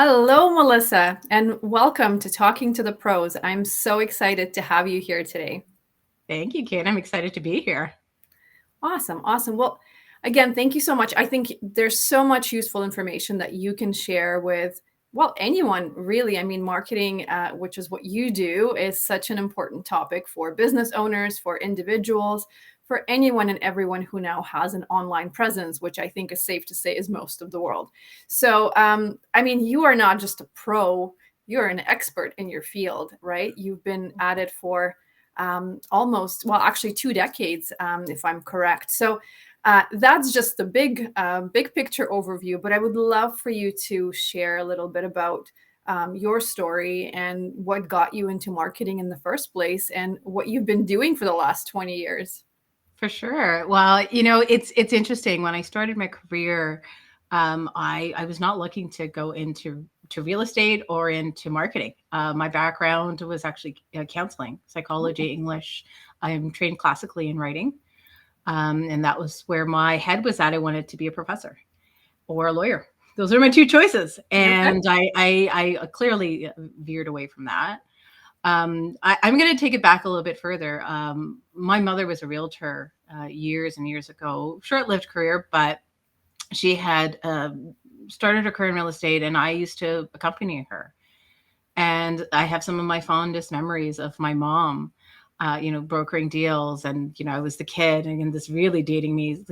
Hello, Melissa, and welcome to Talking to the Pros. I'm so excited to have you here today. Thank you, Kate. I'm excited to be here. Awesome, awesome. Well, again, thank you so much. I think there's so much useful information that you can share with, well, anyone really. I mean, marketing, which is what you do, is such an important topic for business owners, for individuals, for anyone and everyone who now has an online presence, which I think is safe to say is most of the world. So, I mean, you are not just a pro, you're an expert in your field, right? You've been at it for almost, well, actually 2 decades, if I'm correct. So that's just the big picture overview. But I would love for you to share a little bit about your story and what got you into marketing in the first place and what you've been doing for the last 20 years. For sure. Well, it's interesting. When I started my career, I was not looking to go into real estate or into marketing. My background was actually counseling, psychology, English. I'm trained classically in writing, and that was where my head was at. I wanted to be a professor or a lawyer. Those are my two choices, Okay. and I clearly veered away from that. I'm going to take it back a little bit further. My mother was a realtor years and years ago, short-lived career, but she had started her career in real estate, and I used to accompany her. And I have some of my fondest memories of my mom, brokering deals. And, I was the kid, and this really dating me,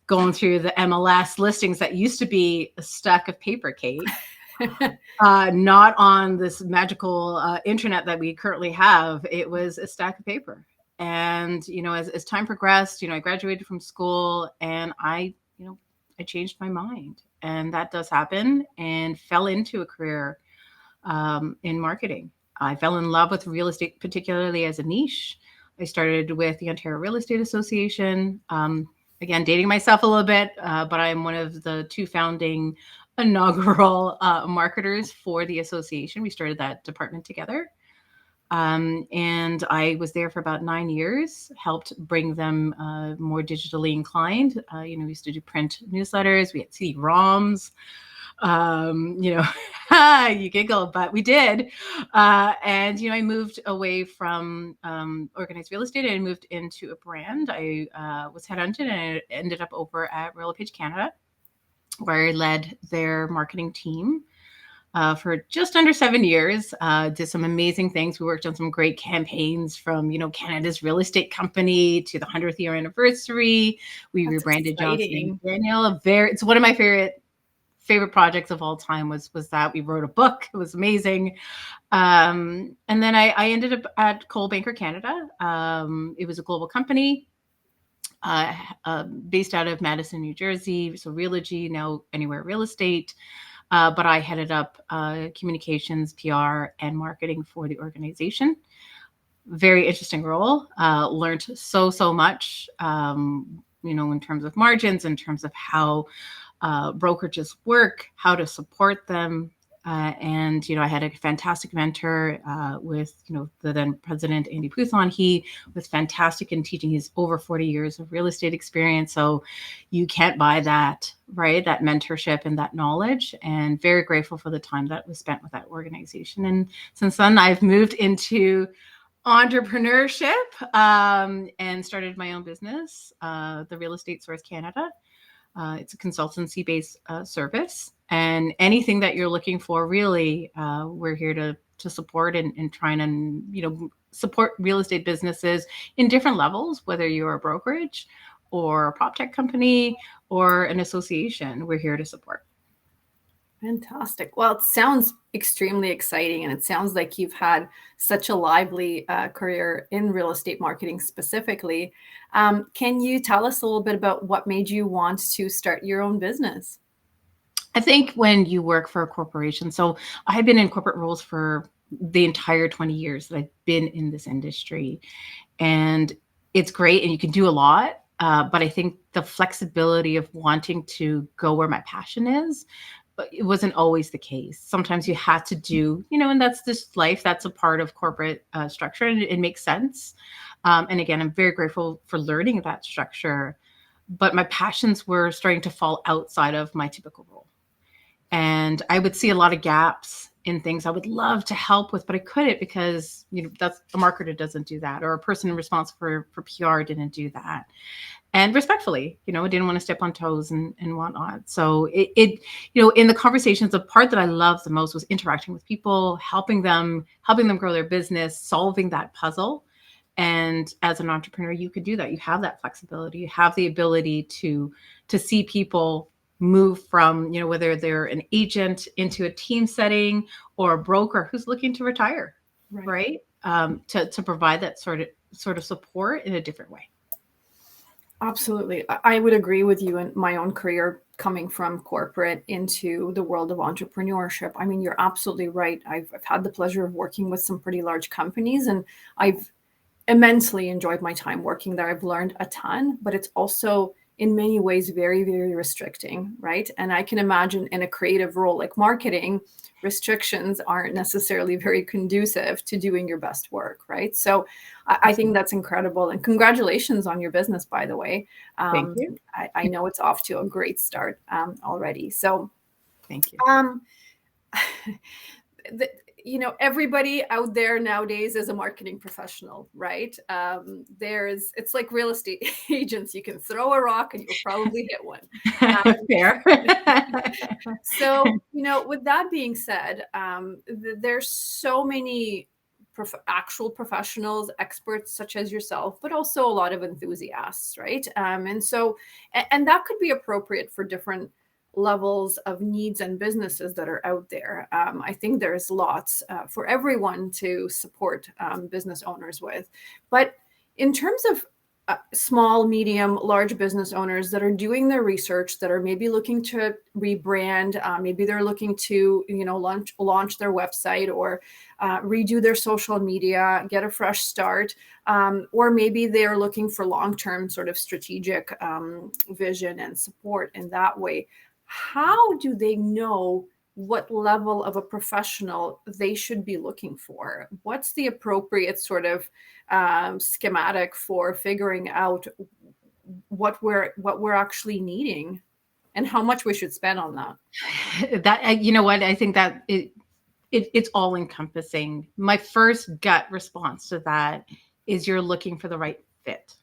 going through the MLS listings that used to be a stack of paper, Kate. Not on this magical internet that we currently have. It was a stack of paper. And, as time progressed, I graduated from school, and I changed my mind. And that does happen, and fell into a career in marketing. I fell in love with real estate, particularly as a niche. I started with the Ontario Real Estate Association. Again, dating myself a little bit, but I'm one of the two founding inaugural marketers for the association. We started that department together. And I was there for about 9 years, helped bring them more digitally inclined. We used to do print newsletters. We had CD-ROMs. You know, you giggle, but we did. And, I moved away from organized real estate, and I moved into a brand. I was headhunted, and I ended up over at Royal LePage Canada, where I led their marketing team for just under 7 years. Did some amazing things. We worked on some great campaigns, from Canada's real estate company to the 100th year anniversary. We That's rebranded Johnson exciting. and Daniel. It's one of my favorite projects of all time. Was that we wrote a book. It was amazing. And then I ended up at Cole Banker Canada. It was a global company. Based out of Madison, New Jersey. So Realogy, now Anywhere Real Estate. But I headed up communications, PR, and marketing for the organization. Very interesting role. Learned so much, in terms of margins, in terms of how brokerages work, how to support them. And, I had a fantastic mentor with, the then president, Andy Puthon. He was fantastic in teaching. He's over 40 years of real estate experience. So you can't buy that, right? That mentorship and that knowledge. And very grateful for the time that was spent with that organization. And since then, I've moved into entrepreneurship and started my own business, the Real Estate Source Canada. It's a consultancy-based service, and anything that you're looking for, really, we're here to support and try and support real estate businesses in different levels. Whether you're a brokerage or a prop tech company or an association, we're here to support. Fantastic. Well, it sounds extremely exciting, and it sounds like you've had such a lively career in real estate marketing specifically. Can you tell us a little bit about what made you want to start your own business? I think when you work for a corporation, so I've been in corporate roles for the entire 20 years that I've been in this industry, and it's great, and you can do a lot. But I think the flexibility of wanting to go where my passion is, but it wasn't always the case. Sometimes you had to do, and that's just life. That's a part of corporate structure, and it makes sense. And again, I'm very grateful for learning that structure. But my passions were starting to fall outside of my typical role. And I would see a lot of gaps in things I would love to help with, but I couldn't because, that's a marketer doesn't do that, or a person responsible for PR didn't do that. And respectfully, I didn't want to step on toes and whatnot. So in the conversations, the part that I loved the most was interacting with people, helping them grow their business, solving that puzzle. And as an entrepreneur, you could do that. You have that flexibility. You have the ability to see people move from, whether they're an agent into a team setting or a broker who's looking to retire, right? To provide that sort of support in a different way. Absolutely. I would agree with you in my own career coming from corporate into the world of entrepreneurship. I mean, you're absolutely right. I've had the pleasure of working with some pretty large companies, and I've immensely enjoyed my time working there. I've learned a ton, but it's also in many ways very, very restricting, right? And I can imagine in a creative role like marketing, restrictions aren't necessarily very conducive to doing your best work, right? So I think that's incredible. And congratulations on your business, by the way. Thank you. I know it's off to a great start already. So thank you. Everybody out there nowadays is a marketing professional, right? It's like real estate agents. You can throw a rock and you'll probably hit one. Fair. So, with that being said, there's so many actual professionals, experts such as yourself, but also a lot of enthusiasts, right? And that could be appropriate for different levels of needs and businesses that are out there. I think there's lots for everyone to support business owners with. But in terms of small, medium, large business owners that are doing their research, that are maybe looking to rebrand, maybe they're looking to, launch their website or redo their social media, get a fresh start, or maybe they're looking for long-term sort of strategic vision and support in that way. How do they know what level of a professional they should be looking for? What's the appropriate sort of schematic for figuring out what we're actually needing and how much we should spend on that? That, you know what, I think that it's all encompassing. My first gut response to that is you're looking for the right fit.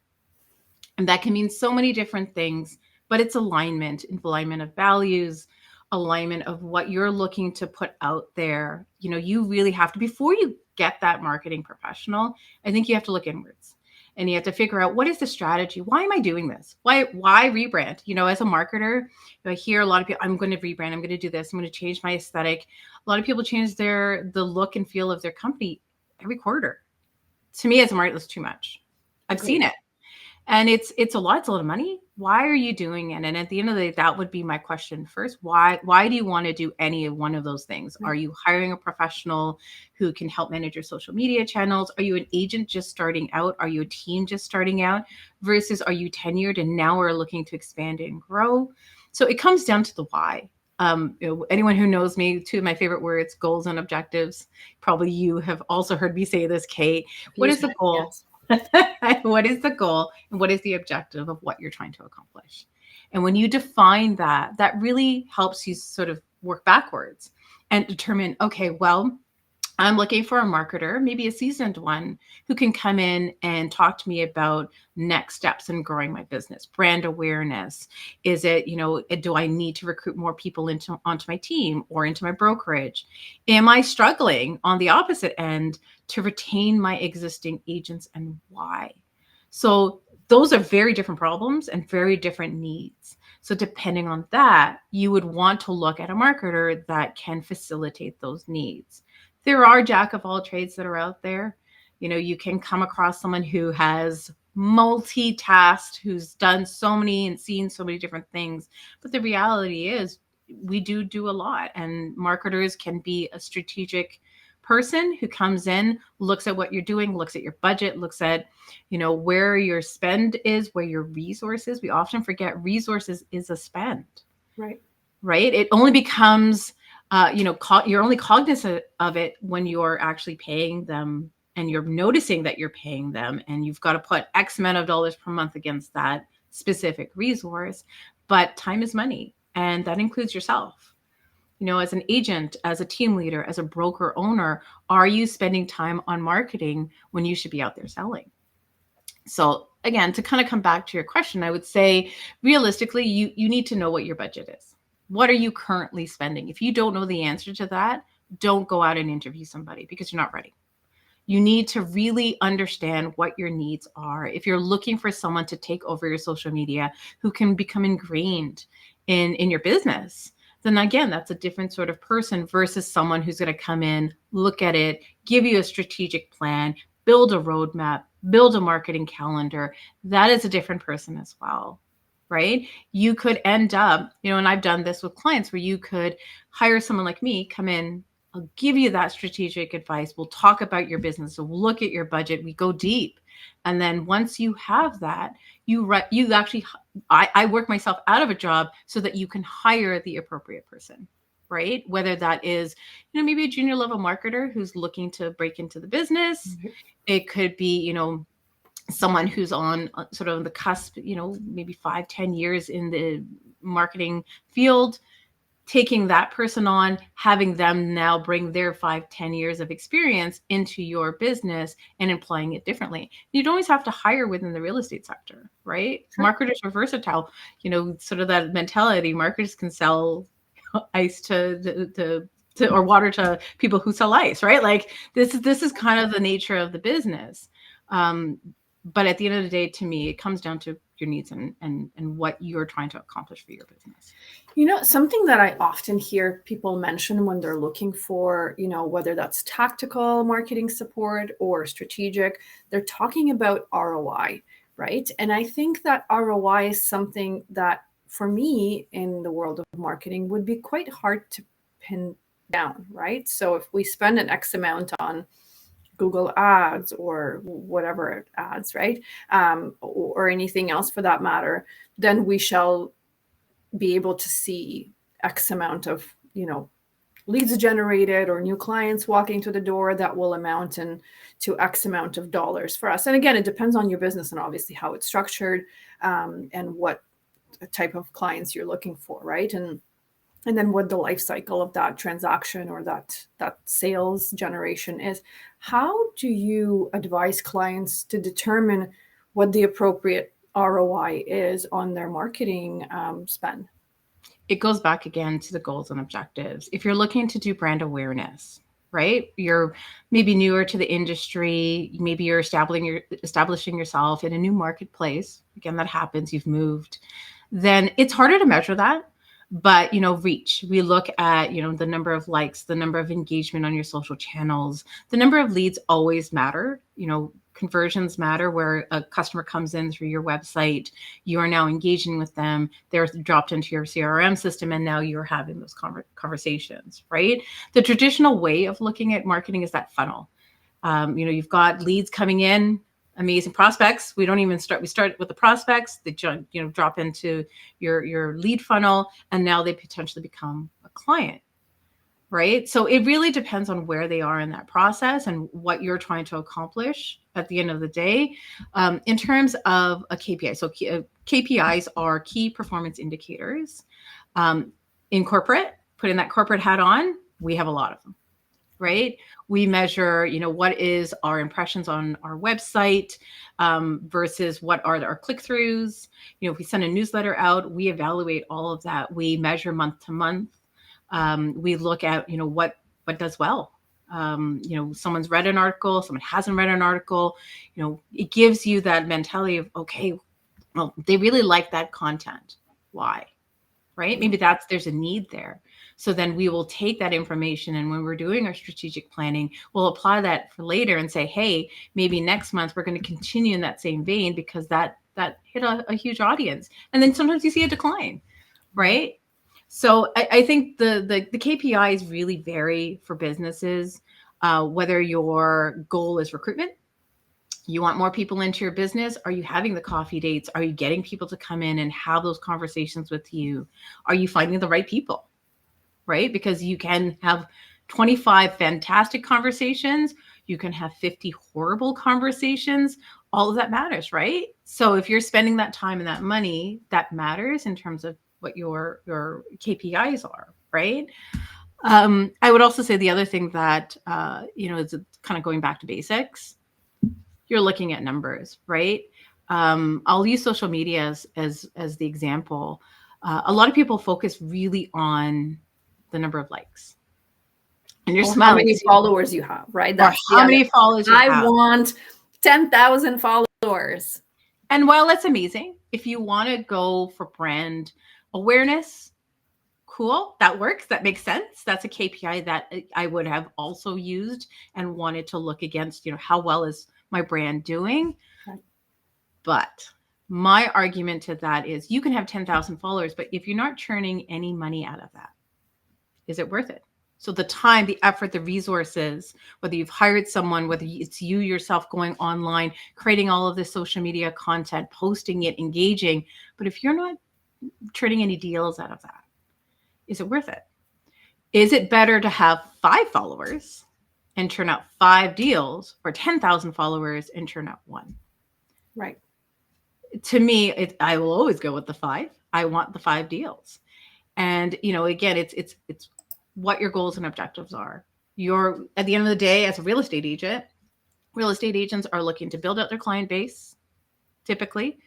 And that can mean so many different things, but it's alignment of values, alignment of what you're looking to put out there. You really have to, before you get that marketing professional, I think you have to look inwards and you have to figure out, what is the strategy? Why am I doing this? Why rebrand? As a marketer, I hear a lot of people, I'm going to rebrand. I'm going to do this. I'm going to change my aesthetic. A lot of people change the look and feel of their company every quarter. To me, as a marketer, that's too much. I've seen it. And it's a lot. It's a lot of money. Why are you doing it? And at the end of the day, that would be my question first. Why do you want to do any of one of those things? Are you hiring a professional who can help manage your social media channels? Are you an agent just starting out? Are you a team just starting out? Versus are you tenured and now we're looking to expand and grow? So it comes down to the why. Anyone who knows me, two of my favorite words, goals and objectives. Probably you have also heard me say this, Kate. What is the goal? Yes. What is the goal and what is the objective of what you're trying to accomplish? And when you define that, that really helps you sort of work backwards and determine, okay, well, I'm looking for a marketer, maybe a seasoned one, who can come in and talk to me about next steps in growing my business, brand awareness. Is it, do I need to recruit more people onto my team or into my brokerage? Am I struggling on the opposite end to retain my existing agents, and why? So those are very different problems and very different needs. So depending on that, you would want to look at a marketer that can facilitate those needs. There are jack of all trades that are out there. You can come across someone who has multitasked, who's done so many and seen so many different things. But the reality is we do a lot, and marketers can be a strategic person who comes in, looks at what you're doing, looks at your budget, looks at, where your spend is, where your resources. We often forget resources is a spend. Right. It only becomes you're only cognizant of it when you're actually paying them and you're noticing that you're paying them, and you've got to put X amount of dollars per month against that specific resource. But time is money, and that includes yourself. As an agent, as a team leader, as a broker owner, are you spending time on marketing when you should be out there selling? So again, to kind of come back to your question, I would say realistically, you need to know what your budget is. What are you currently spending? If you don't know the answer to that, don't go out and interview somebody because you're not ready. You need to really understand what your needs are. If you're looking for someone to take over your social media who can become ingrained in your business, then again, that's a different sort of person versus someone who's going to come in, look at it, give you a strategic plan, build a roadmap, build a marketing calendar. That is a different person as well, right? You could end up, and I've done this with clients where you could hire someone like me, come in, I'll give you that strategic advice. We'll talk about your business. So we'll look at your budget. We go deep. And then once you have that, you actually, I work myself out of a job so that you can hire the appropriate person, right? Whether that is, maybe a junior level marketer who's looking to break into the business. Mm-hmm. It could be, someone who's on sort of the cusp, maybe 5-10 years in the marketing field, taking that person on, having them now bring their 5-10 years of experience into your business and employing it differently. You don't always have to hire within the real estate sector, right? Sure. Marketers are versatile, sort of that mentality. Marketers can sell ice to or water to people who sell ice, right? Like this is kind of the nature of the business. But at the end of the day, to me, it comes down to your needs and what you're trying to accomplish for your business. Something that I often hear people mention when they're looking for, whether that's tactical marketing support or strategic, they're talking about ROI, right? And I think that ROI is something that for me in the world of marketing would be quite hard to pin down, right? So if we spend an X amount on Google ads or whatever ads, right? Or anything else for that matter, then we shall be able to see X amount of, leads generated or new clients walking to the door that will amount to X amount of dollars for us. And again, it depends on your business and obviously how it's structured and what type of clients you're looking for, right? And then what the life cycle of that transaction or that sales generation is. How do you advise clients to determine what the appropriate ROI is on their marketing spend? It goes back again to the goals and objectives. If you're looking to do brand awareness, right? You're maybe newer to the industry. Maybe you're establishing yourself in a new marketplace. Again, that happens. You've moved. Then it's harder to measure that. But, reach, we look at, the number of likes, the number of engagement on your social channels, the number of leads always matter. Conversions matter where a customer comes in through your website, you are now engaging with them, they're dropped into your CRM system, and now you're having those conversations, right? The traditional way of looking at marketing is that funnel. You've got leads coming in, amazing prospects. We start with the prospects, they drop into your lead funnel, and now they potentially become a client, right? So it really depends on where they are in that process and what you're trying to accomplish at the end of the day. In terms of a KPI, so KPIs are key performance indicators. In corporate, putting that corporate hat on, we have a lot of them. Right? We measure, what is our impressions on our website versus what are our click-throughs. If we send a newsletter out, we evaluate all of that. We measure month to month. We look at, what does well. Someone's read an article, someone hasn't read an article. It gives you that mentality of, okay, well, they really like that content. Why? Right? Maybe there's a need there. So then we will take that information, and when we're doing our strategic planning, we'll apply that for later and say, hey, maybe next month we're going to continue in that same vein because that hit a huge audience. And then sometimes you see a decline, right? So I think the KPIs really vary for businesses, whether your goal is recruitment. You want more people into your business? Are you having the coffee dates? Are you getting people to come in and have those conversations with you? Are you finding the right people? Right? Because you can have 25 fantastic conversations. You can have 50 horrible conversations. All of that matters, right? So if you're spending that time and that money, that matters in terms of what your KPIs are, right? I would also say the other thing that, is kind of going back to basics. You're looking at numbers, right? I'll use social media as the example. A lot of people focus really on the number of likes, and you're Or how smiling, many followers you have, right? or That's the how other. many followers you I have. want 10,000 followers. And while that's amazing, if you want to go for brand awareness, cool, that works, that makes sense. That's a KPI that I would have also used and wanted to look against, how well is my brand doing. Right. But my argument to that is you can have 10,000 followers, but if you're not churning any money out of that, is it worth it? So the time, the effort, the resources, whether you've hired someone, whether it's you yourself going online, creating all of this social media content, posting it, engaging, but if you're not churning any deals out of that, is it worth it? Is it better to have 5 followers and churn out 5 deals, or 10,000 followers and churn out 1? Right. To me, I will always go with the 5. I want the 5 deals. And, again, it's what your goals and objectives are. You're, at the end of the day, as a real estate agents are looking to build out their client base, typically.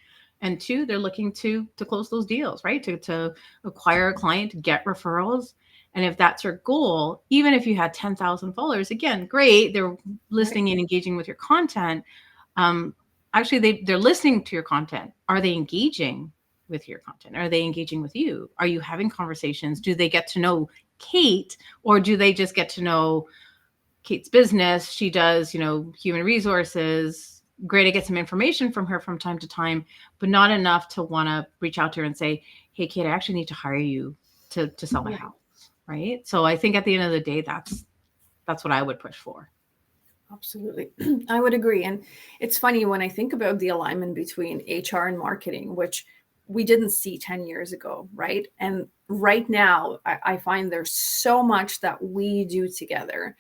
And 2, they're looking to close those deals, right? To acquire a client, to get referrals. And if that's your goal, even if you had 10,000 followers, again, great. They're listening and engaging with your content. Actually, they're listening to your content. Are they engaging with your content? Are they engaging with you? Are you having conversations? Do they get to know Kate, or do they just get to know Kate's business? She does, human resources. Great, I get some information from her from time to time, but not enough to want to reach out to her and say, hey, Kate, I actually need to hire you to sell my house, right? So I think at the end of the day, that's what I would push for. Absolutely. I would agree. And it's funny when I think about the alignment between HR and marketing, which we didn't see 10 years ago, right? And right now, I find there's so much that we do together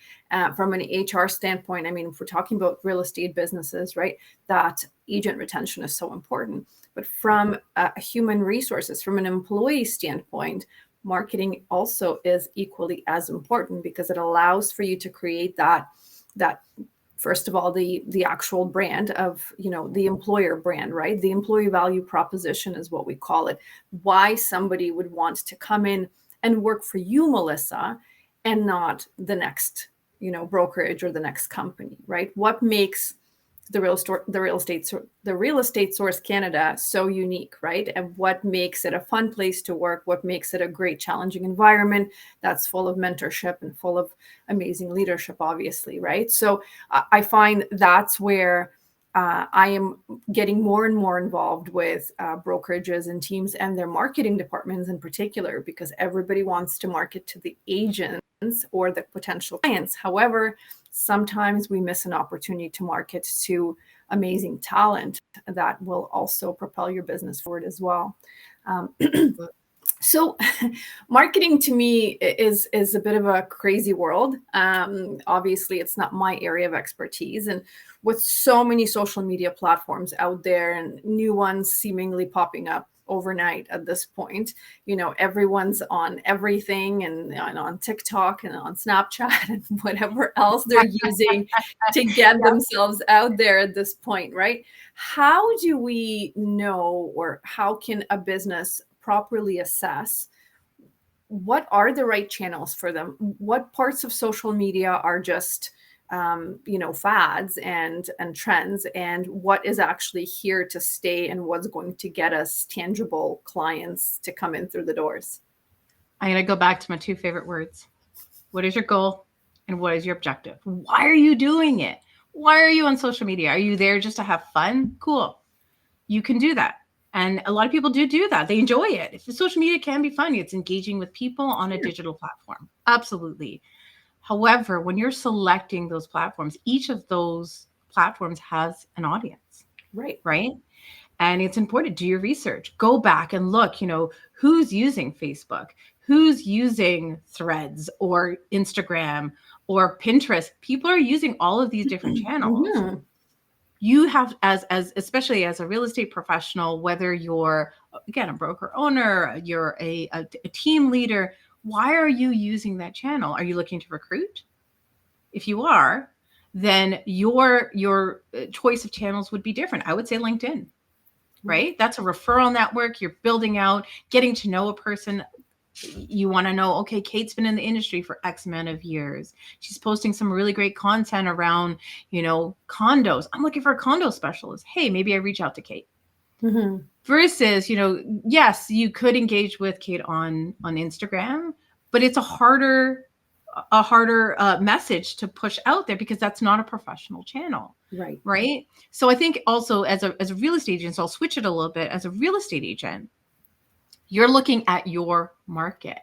from an HR standpoint. I mean, if we're talking about real estate businesses, right, that agent retention is so important. But from human resources, from an employee standpoint, marketing also is equally as important, because it allows for you to create that first of all, the actual brand of, the employer brand, right? The employee value proposition is what we call it. Why somebody would want to come in and work for you, Melissa, and not the next, brokerage or the next company, right? What makes the real estate source Canada so unique, right? And what makes it a fun place to work? What makes it a great, challenging environment that's full of mentorship and full of amazing leadership, obviously, right? So I find that's where I am getting more and more involved with brokerages and teams and their marketing departments in particular, because everybody wants to market to the agents or the potential clients. However, sometimes we miss an opportunity to market to amazing talent that will also propel your business forward as well. So marketing to me is a bit of a crazy world. Obviously, it's not my area of expertise. And with so many social media platforms out there and new ones seemingly popping up overnight at this point, everyone's on everything and on TikTok and on Snapchat and whatever else they're using to get themselves out there at this point, right? How do we know, or how can a business properly assess what are the right channels for them? What parts of social media are just fads and trends, and what is actually here to stay, and what's going to get us tangible clients to come in through the doors? I'm going to go back to my 2 favorite words. What is your goal, and what is your objective? Why are you doing it? Why are you on social media? Are you there just to have fun? Cool. You can do that. And a lot of people do that. They enjoy it. If social media can be fun, it's engaging with people on a digital platform. Absolutely. However, when you're selecting those platforms, each of those platforms has an audience. Right. And it's important to do your research. Go back and look, who's using Facebook, who's using Threads or Instagram or Pinterest. People are using all of these different channels. Mm-hmm. You have, as especially as a real estate professional, whether you're, again, a broker owner, you're a team leader, Why are you using that channel? Are you looking to recruit? If you are, then your choice of channels would be different. I would say LinkedIn, right? That's a referral network. You're building out, getting to know a person. You want to know, okay, Kate's been in the industry for X amount of years. She's posting some really great content around, condos. I'm looking for a condo specialist. Hey, maybe I reach out to Kate. Mm-hmm. Versus, yes, you could engage with Kate on Instagram, but it's a harder message to push out there because that's not a professional channel. Right. So I think also as a real estate agent, so I'll switch it a little bit. As a real estate agent, you're looking at your market.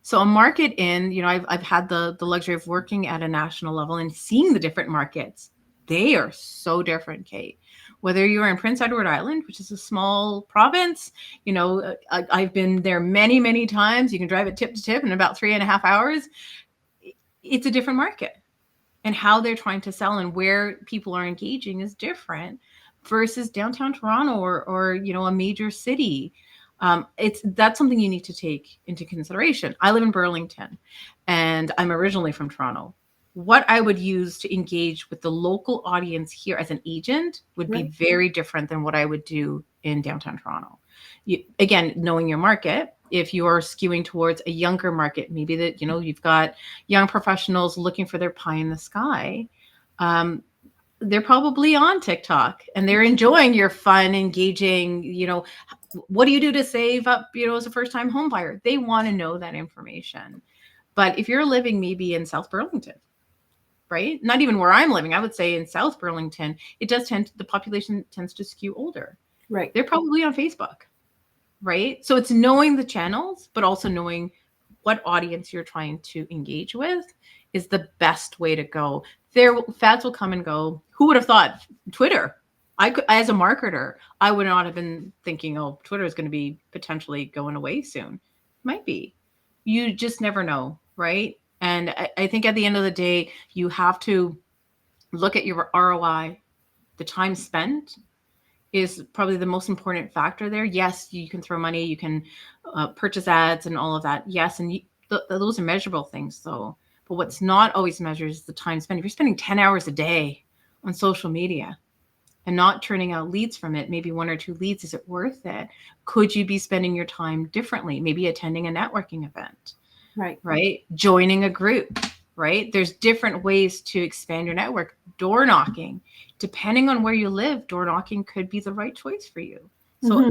So a market I've had the luxury of working at a national level and seeing the different markets. They are so different, Kate. Whether you're in Prince Edward Island, which is a small province, I've been there many, many times. You can drive it tip to tip in about 3.5 hours. It's a different market. And how they're trying to sell and where people are engaging is different versus downtown Toronto or a major city. That's something you need to take into consideration. I live in Burlington and I'm originally from Toronto. What I would use to engage with the local audience here as an agent would be very different than what I would do in downtown Toronto. Again, knowing your market, if you're skewing towards a younger market, maybe that, you've got young professionals looking for their pie in the sky. They're probably on TikTok and they're enjoying your fun, engaging, what do you do to save up, as a first-time home buyer? They want to know that information. But if you're living maybe in South Burlington, right? Not even where I'm living, I would say in South Burlington, the population tends to skew older. Right. They're probably on Facebook, right? So it's knowing the channels, but also knowing what audience you're trying to engage with is the best way to go. Fads will come and go. Who would have thought Twitter? As a marketer, I would not have been thinking, oh, Twitter is going to be potentially going away soon. Might be. You just never know, right? And I think at the end of the day, you have to look at your ROI. The time spent is probably the most important factor there. Yes, you can throw money, you can purchase ads and all of that. Yes, and those are measurable things, though. But what's not always measured is the time spent. If you're spending 10 hours a day on social media and not turning out leads from it, maybe 1 or 2 leads, is it worth it? Could you be spending your time differently? Maybe attending a networking event, right? Joining a group, right? There's different ways to expand your network. Door knocking, depending on where you live, door knocking could be the right choice for you. So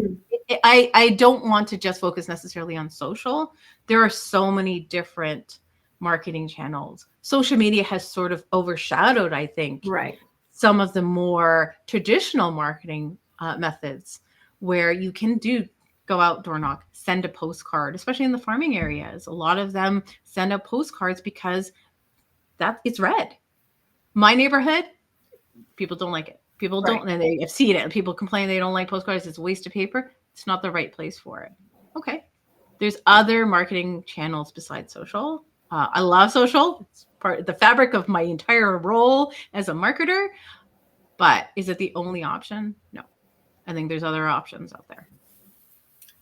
I don't want to just focus necessarily on social. There are so many different marketing channels. Social media has sort of overshadowed, I think, some of the more traditional marketing methods where you can go out, door knock, send a postcard, especially in the farming areas. A lot of them send out postcards because it's read. My neighborhood, people don't like it. People don't, and they have seen it. People complain they don't like postcards. It's a waste of paper. It's not the right place for it. Okay. There's other marketing channels besides social. I love social. It's part of the fabric of my entire role as a marketer. But is it the only option? No. I think there's other options out there.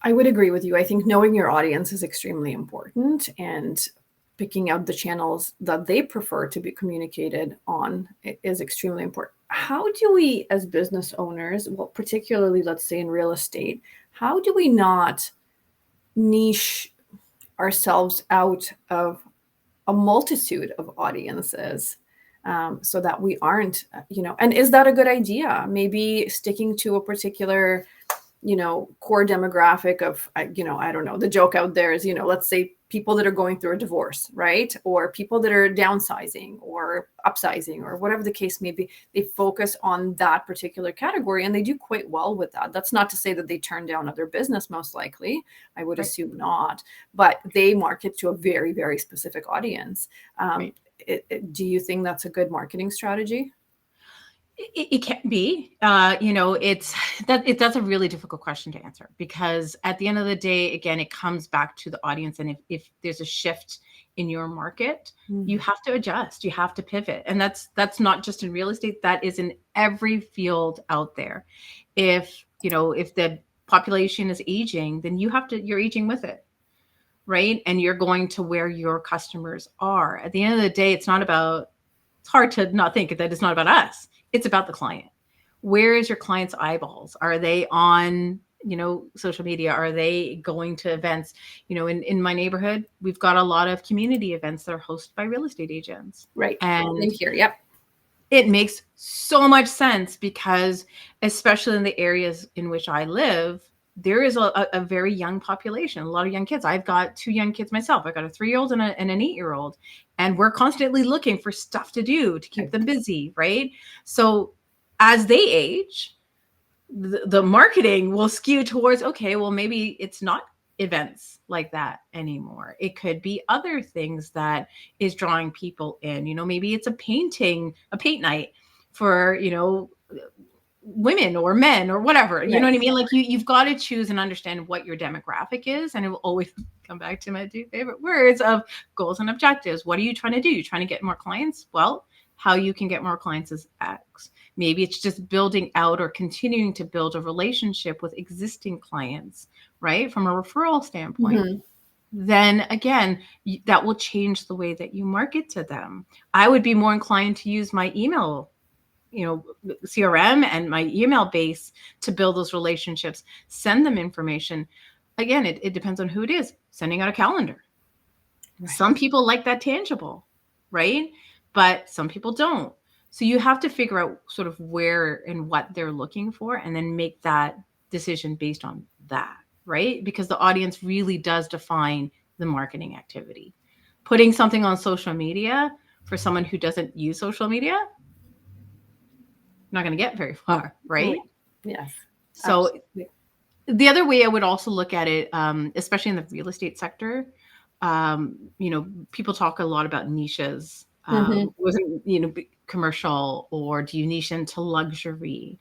I would agree with you. I think knowing your audience is extremely important, and picking out the channels that they prefer to be communicated on is extremely important. How do we, as business owners, well, particularly let's say in real estate, how do we not niche ourselves out of a multitude of audiences so that we aren't, and is that a good idea? Maybe sticking to a particular core demographic of, I don't know, the joke out there is, let's say people that are going through a divorce, right? Or people that are downsizing or upsizing or whatever the case may be. They focus on that particular category and they do quite well with that. That's not to say that they turn down other business, most likely. I would assume not, but they market to a very, very specific audience. Do you think that's a good marketing strategy? It can be, that's a really difficult question to answer, because at the end of the day, again, it comes back to the audience. And if there's a shift in your market, you have to adjust, you have to pivot. And that's not just in real estate, that is in every field out there. If the population is aging, then you're aging with it. right? And you're going to where your customers are. At the end of the day, it's hard to not think that it's not about us. It's about the client. Where is your client's eyeballs? Are they on, social media? Are they going to events? In my neighborhood, we've got a lot of community events that are hosted by real estate agents. Right. And Same here. Yep. it makes so much sense because, especially in the areas in which I live, there is a very young population, a lot of young kids. I've got 2 young kids myself. I've got a 3-year-old and an 8-year-old, and we're constantly looking for stuff to do to keep them busy, right? So as they age, the marketing will skew towards, okay, well, maybe it's not events like that anymore. It could be other things that is drawing people in. Maybe it's a paint night for, women or men or whatever. You know what I mean? Like you've got to choose and understand what your demographic is. And it will always come back to my 2 favorite words of goals and objectives. What are you trying to do? You're trying to get more clients? Well, how you can get more clients is X. Maybe it's just building out or continuing to build a relationship with existing clients, right? From a referral standpoint. Mm-hmm. Then again, that will change the way that you market to them. I would be more inclined to use my email, CRM and my email base to build those relationships, send them information. Again, it depends on who it is. Sending out a calendar. Right. Some people like that tangible, right? But some people don't. So you have to figure out sort of where and what they're looking for and then make that decision based on that, right? Because the audience really does define the marketing activity. Putting something on social media for someone who doesn't use social media, not going to get very far, right? Yes. So absolutely. The other way I would also look at it, especially in the real estate sector, people talk a lot about niches. Wasn't commercial, or do you niche into luxury?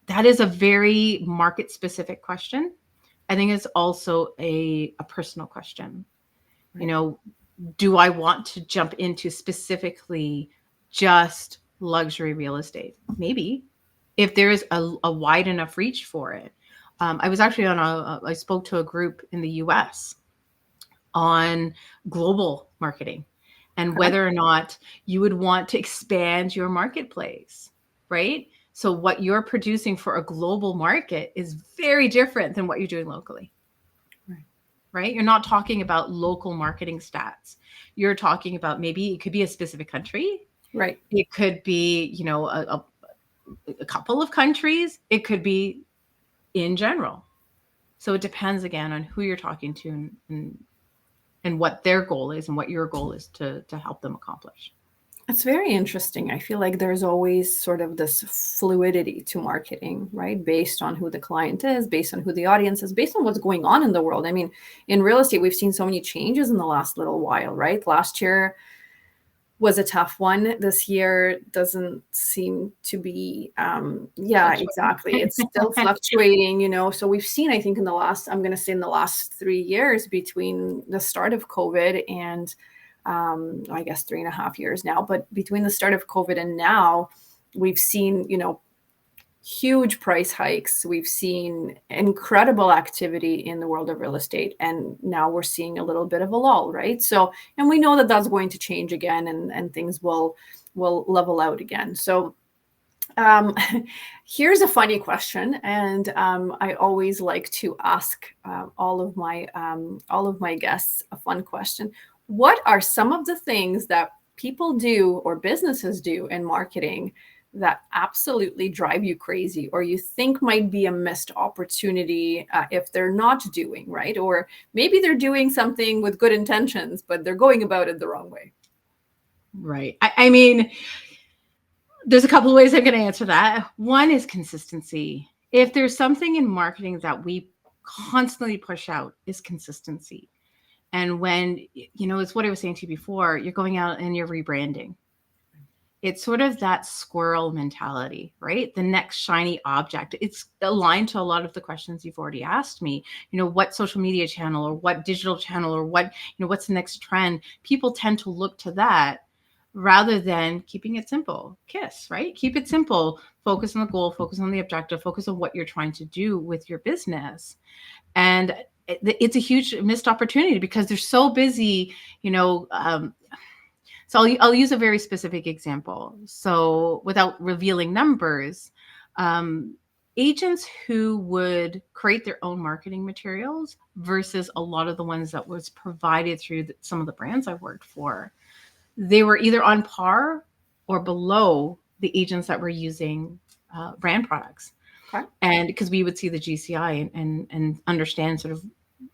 That is a very market specific question. I think it's also a personal question. Right. Do I want to jump into specifically just luxury real estate? Maybe, if there is a wide enough reach for it. I was actually I spoke to a group in the US on global marketing and whether or not you would want to expand your marketplace, right? So what you're producing for a global market is very different than what you're doing locally. Right? You're not talking about local marketing stats. You're talking about, maybe it could be a specific country. Right. It could be, a couple of countries. It could be in general. So it depends again on who you're talking to and what their goal is and what your goal is to help them accomplish. It's very interesting. I feel like there's always sort of this fluidity to marketing, right? Based on who the client is, based on who the audience is, based on what's going on in the world. I mean, in real estate, we've seen so many changes in the last little while, right? Last year was a tough one. This year doesn't seem to be, exactly. It's still fluctuating, So we've seen, I think in the last 3 years, between the start of COVID and I guess 3.5 years now, but between the start of COVID and now, we've seen, huge price hikes. We've seen incredible activity in the world of real estate. And now we're seeing a little bit of a lull, right? So, and we know that that's going to change again and things will level out again. So here's a funny question. And I always like to ask all of my guests a fun question. What are some of the things that people do or businesses do in marketing that absolutely drive you crazy, or you think might be a missed opportunity if they're not doing right? Or maybe they're doing something with good intentions, but they're going about it the wrong way. Right. I mean, there's a couple of ways I'm going to answer that. One is consistency. If there's something in marketing that we constantly push out, is consistency. And when, it's what I was saying to you before, you're going out and you're rebranding. It's sort of that squirrel mentality, right? The next shiny object. It's aligned to a lot of the questions you've already asked me. What social media channel or what digital channel or what, what's the next trend? People tend to look to that rather than keeping it simple. KISS, right? Keep it simple. Focus on the goal, focus on the objective, focus on what you're trying to do with your business. And it's a huge missed opportunity because they're so busy, so I'll use a very specific example. So without revealing numbers, agents who would create their own marketing materials versus a lot of the ones that was provided through some of the brands I worked for, they were either on par or below the agents that were using brand products. Okay. And because we would see the GCI and understand sort of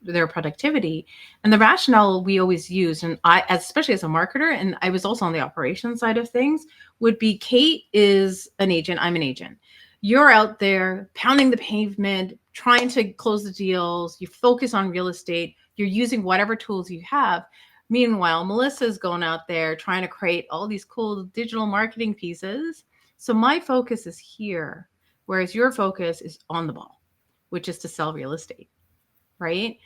their productivity. And the rationale we always use, and I, especially as a marketer, and I was also on the operations side of things, would be Kate is an agent, I'm an agent. You're out there pounding the pavement, trying to close the deals, you focus on real estate, you're using whatever tools you have. Meanwhile, Melissa's going out there trying to create all these cool digital marketing pieces. So my focus is here, whereas your focus is on the ball, which is to sell real estate. Right?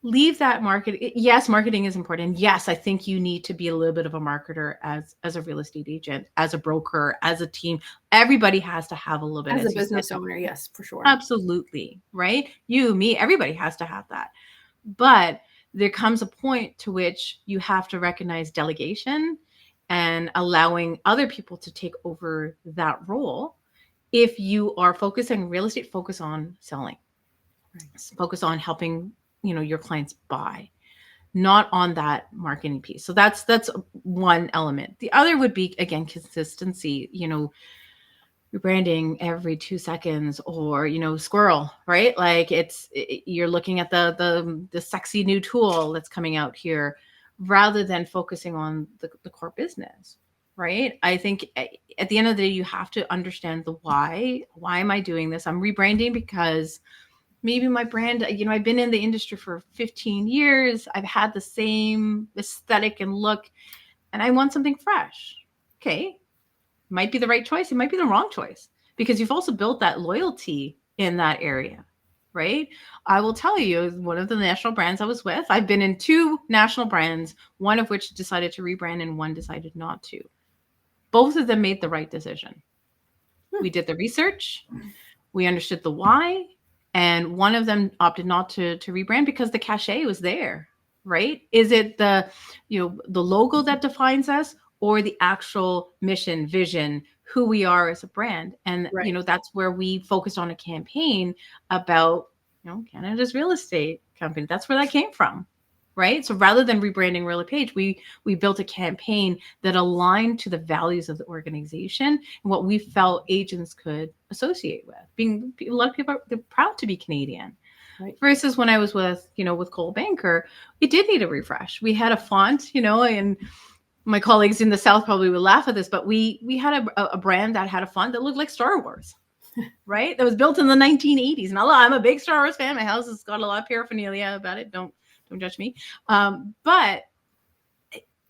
Leave that market. Yes, marketing is important. Yes, I think you need to be a little bit of a marketer as a real estate agent, as a broker, as a team. Everybody has to have a little bit. As a business owner, yes, for sure. Absolutely. Right? You, me, everybody has to have that. But there comes a point to which you have to recognize delegation and allowing other people to take over that role. If you are focusing real estate, focus on selling. Focus on helping, your clients buy, not on that marketing piece. So that's one element. The other would be, again, consistency, rebranding every 2 seconds or, squirrel, right? Like you're looking at the sexy new tool that's coming out here rather than focusing on the core business. Right. I think at the end of the day, you have to understand the why. Why am I doing this? I'm rebranding because maybe my brand, I've been in the industry for 15 years. I've had the same aesthetic and look, and I want something fresh. Okay. Might be the right choice. It might be the wrong choice because you've also built that loyalty in that area, right? I will tell you, one of the national brands I was with, I've been in 2 national brands, one of which decided to rebrand and one decided not to. Both of them made the right decision. We did the research. We understood the why. And one of them opted not to rebrand because the cachet was there, right? Is it the logo that defines us or the actual mission, vision, who we are as a brand? And, right. That's where we focused on a campaign about, Canada's real estate company. That's where that came from, right? So rather than rebranding Real Page, we built a campaign that aligned to the values of the organization and what we felt agents could associate with. A lot of people they're proud to be Canadian. Right. Versus when I was with Cole Banker, it did need a refresh. We had a font, and my colleagues in the South probably would laugh at this, but we had a brand that had a font that looked like Star Wars. Right? That was built in the 1980s. And I'm a big Star Wars fan. My house has got a lot of paraphernalia about it. Don't judge me. But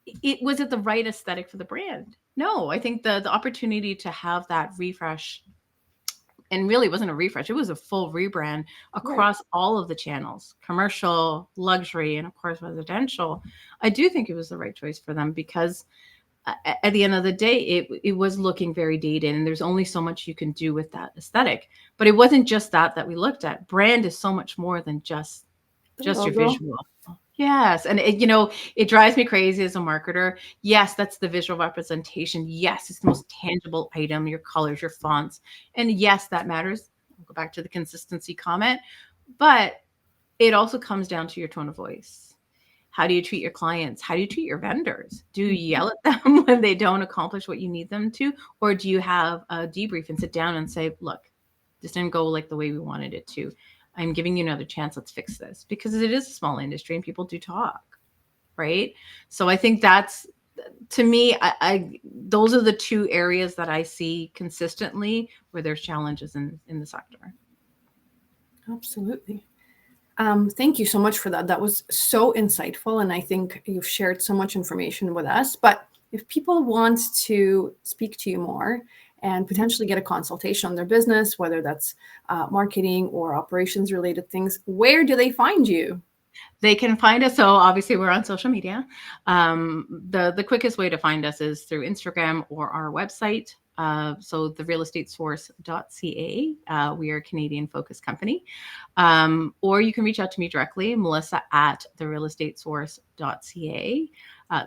it was it the right aesthetic for the brand? No, I think the opportunity to have that refresh, and really it wasn't a refresh, it was a full rebrand across all of the channels, commercial, luxury, and of course residential. I do think it was the right choice for them because at the end of the day, it was looking very dated, and there's only so much you can do with that aesthetic. But it wasn't just that we looked at. Brand is so much more than just your visual. Yes. And it drives me crazy as a marketer. Yes, that's the visual representation. Yes, it's the most tangible item, your colors, your fonts. And yes, that matters. I'll go back to the consistency comment. But it also comes down to your tone of voice. How do you treat your clients? How do you treat your vendors? Do you yell at them when they don't accomplish what you need them to? Or do you have a debrief and sit down and say, look, this didn't go like the way we wanted it to. I'm giving you another chance. Let's fix this, because it is a small industry and people do talk, right? So I think that's, to me, those are the 2 areas that I see consistently where there's challenges in the sector. Absolutely. Thank you so much for that. That was so insightful. And I think you've shared so much information with us. But if people want to speak to you more and potentially get a consultation on their business, whether that's marketing or operations related things, where do they find you? They can find us. So obviously we're on social media. The quickest way to find us is through Instagram or our website. So the realestatesource.ca. We are a Canadian focused company. Or you can reach out to me directly, Melissa at therealestatesource.ca.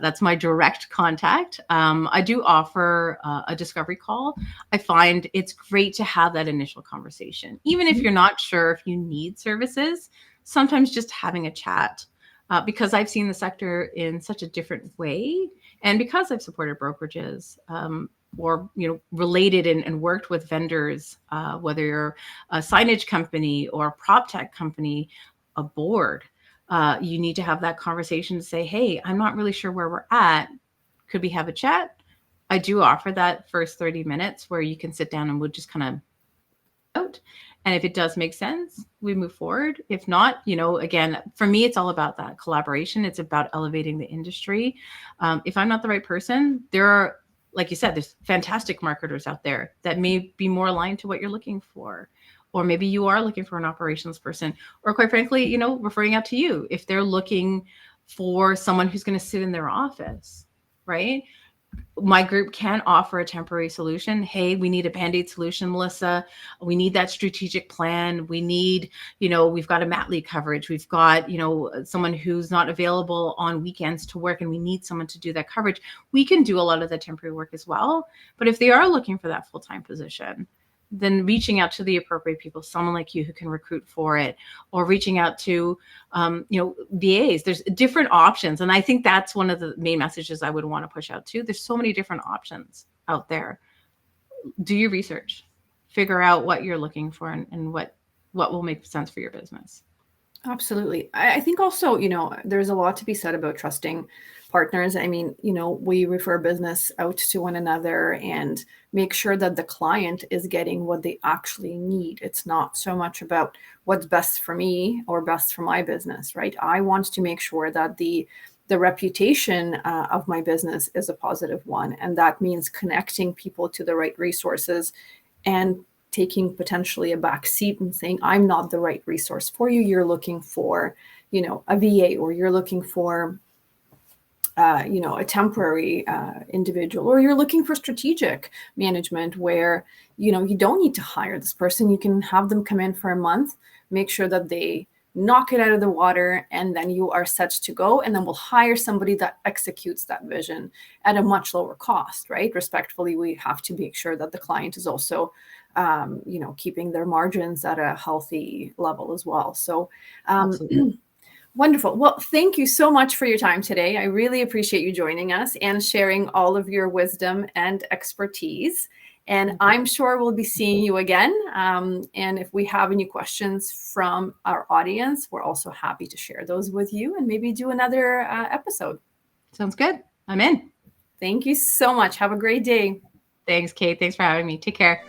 That's my direct contact. I do offer a discovery call. I find it's great to have that initial conversation. Even if you're not sure if you need services, sometimes just having a chat, because I've seen the sector in such a different way. And because I've supported brokerages, or related and worked with vendors, whether you're a signage company or a prop tech company, a board, you need to have that conversation to say, hey, I'm not really sure where we're at. Could we have a chat? I do offer that first 30 minutes where you can sit down and we'll just kind of out. And if it does make sense, we move forward. If not, again, for me, it's all about that collaboration. It's about elevating the industry. If I'm not the right person, there are, like you said, there's fantastic marketers out there that may be more aligned to what you're looking for. Or maybe you are looking for an operations person, or quite frankly, referring out to you if they're looking for someone who's going to sit in their office, right? My group can offer a temporary solution. Hey, we need a Band-Aid solution, Melissa. We need that strategic plan. We need, we've got a mat leave coverage. We've got, someone who's not available on weekends to work, and we need someone to do that coverage. We can do a lot of the temporary work as well. But if they are looking for that full-time position, then reaching out to the appropriate people, someone like you who can recruit for it, or reaching out to, VAs. There's different options. And I think that's one of the main messages I would want to push out too. There's so many different options out there. Do your research, figure out what you're looking for and what will make sense for your business. Absolutely. I think also, there's a lot to be said about trusting partners. I mean, we refer business out to one another and make sure that the client is getting what they actually need. It's not so much about what's best for me or best for my business, right? I want to make sure that the reputation of my business is a positive one. And that means connecting people to the right resources and taking potentially a back seat and saying, I'm not the right resource for you. You're looking for, a VA, or you're looking for, a temporary individual, or you're looking for strategic management where, you don't need to hire this person. You can have them come in for a month, make sure that they knock it out of the water, and then you are set to go. And then we'll hire somebody that executes that vision at a much lower cost, right? Respectfully, we have to make sure that the client is also keeping their margins at a healthy level as well. So wonderful. Well, thank you so much for your time today. I really appreciate you joining us and sharing all of your wisdom and expertise. And I'm sure we'll be seeing you again. And if we have any questions from our audience, we're also happy to share those with you and maybe do another episode. Sounds good. I'm in. Thank you so much. Have a great day. Thanks, Kate. Thanks for having me. Take care.